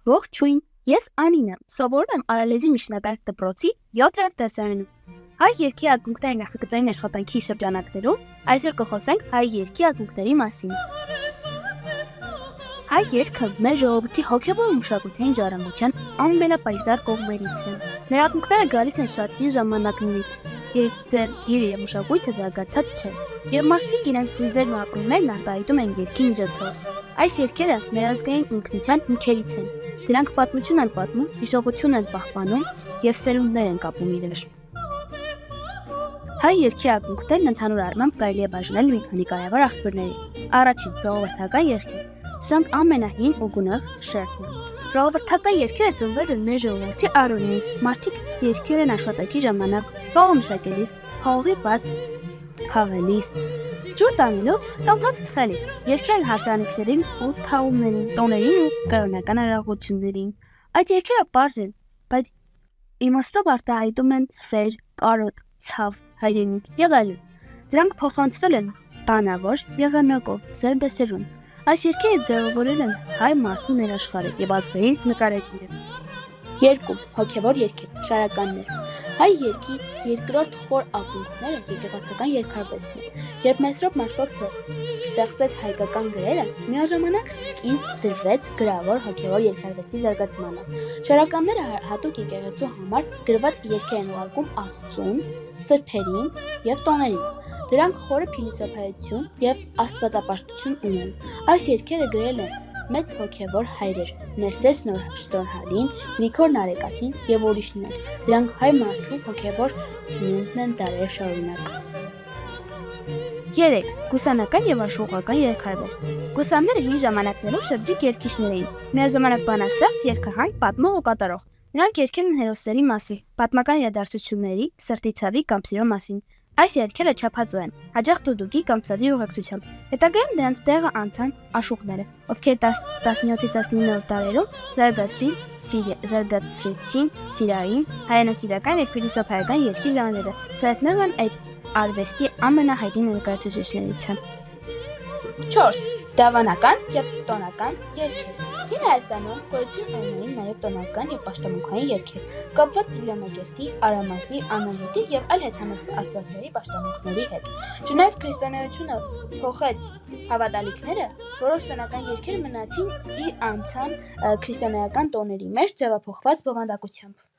Ողջույն, ես Անին եմ, սովորում եմ Արալեզի միջնակարգ դպրոցի 7-րդ դասարանում։ Հայ երգի ակունքների նախագծային աշխատանքի շրջանակներում այսօր կխոսենք հայ երգի ակունքների մասին։ Հայ երգը մեր ժողովրդի հոգևոր ու մշակութային ժառանգության ամենապայծառ կողմերից է։ Նրա ակունքները գալիս են շատ հին ժամանակներից, երբ դեռ գիրը և մշակույթը զարգացած չէ, և մարդիկ իրենց հույզերն ու ապրումներն արտահայտում են երգի միջոցով։ Այս երգերը մեր ազգային ինքնության հիմքերից են։ Դրանք պատմություն են պատմում, հիշողություն են պահպանում և սերունդներ են կապում իրար։ Հայ երգի ակունքներն ընդհանուր առմամբ կարելի է բաժանել մի քանի կարևոր աղբյուրների։ Առաջին՝ ժողովրդական երգեր։ Սրանք ամենահին ու գունեղ շերտն են։ Ժողովրդական երգերը ծնվել են մեր ժողովրդի առօրյայից։ Մարդիկ երգել են աշխատանքի ժամանակ, հողը մշակելիս, հողի բազմ քաղելիս, ջուր տանելուց կամ հաց թխելիս, երգել են հարսանիքներին ու թաղումներին, տոներին ու կրոնական արարողություններին։ Այդ երգերը պարզ են, բայց իմաստով արտահայտում են սեր, կարոտ, ցավ, հայրենիք և այլն։ Դրանք փոխանցվել են բանավոր եղանակով զերդասերուն։ Այս երգերը ձևավորել են հայ մարդու ներաշխարհը և ազգային նկարագիրը։ 2. Հոգևոր երգեր, շարականներ։ Հայ երգի երկրորդ խոր ակունքները եկեղեցական երգարվեստն է։ Երբ Մեսրոպ Մաշտոցը ստեղծեց հայկական գրերը, միաժամանակ սկիզբ դրվեց գրավոր հոգևոր երգարվեստի զարգացմանը։ Շարականները հատուկ եկեղեցու համար գրված երգեր են ուղարկում Աստծուն, սրբերին և տոներին։ Դրանք խորը փիլիսոփայություն և աստվածապաշտություն ունեն։ Այս երգերը գրել են մեծ հոգևոր հայրեր՝ Ներսես Շնորհալին, Նիքոր Նարեկացին և ուրիշներ։ Դրանք հայ մարդու հոգևոր սնունդն են դարեր շարունակ։ 3. Գուսանական և աշխուղական երգարվեստ։ Գուսանները հին ժամանակներում շրջիկ երգիչներ էին, միաժամանակ բանաստեղծ, երգահան, պատմող ու կատարող։ Նրանք երգել են հերոսների մասին, պատմական իրադարձությունների, սրտի ցավի կամ սիրո մասին։ Այս երգերը չափածո են, հաճախ դուդուկի կամ սազի ուղեկցությամբ։ Հետագայում դրանց տեղը անցան աշխուղները, ովքեր 17-19-րդ դարերում զարգացրեցին սիրային, հայրենասիրական և փիլիսոփայական երգի ժանրերը, սայթներն այդ արվեստի ամենահայտնի ներկայացուցիչներից են։ 4. Դավանական և տոնական երգեր։ Հին Հայաստանում գոյություն ունեին նաև տոնական և պաշտամունքային երգեր, կապված Դիվանագետի, Արամազդի, Անահիտի և այլ հեթանոս աստվածների պաշտամունքների հետ։ Չնայած քրիստոնեությունը փոխեց հավատալիքները, որոշ տոնական երգեր մնացին ու անցան քրիստոնեական տոների մեջ ձևափոխված բովանդակությամբ։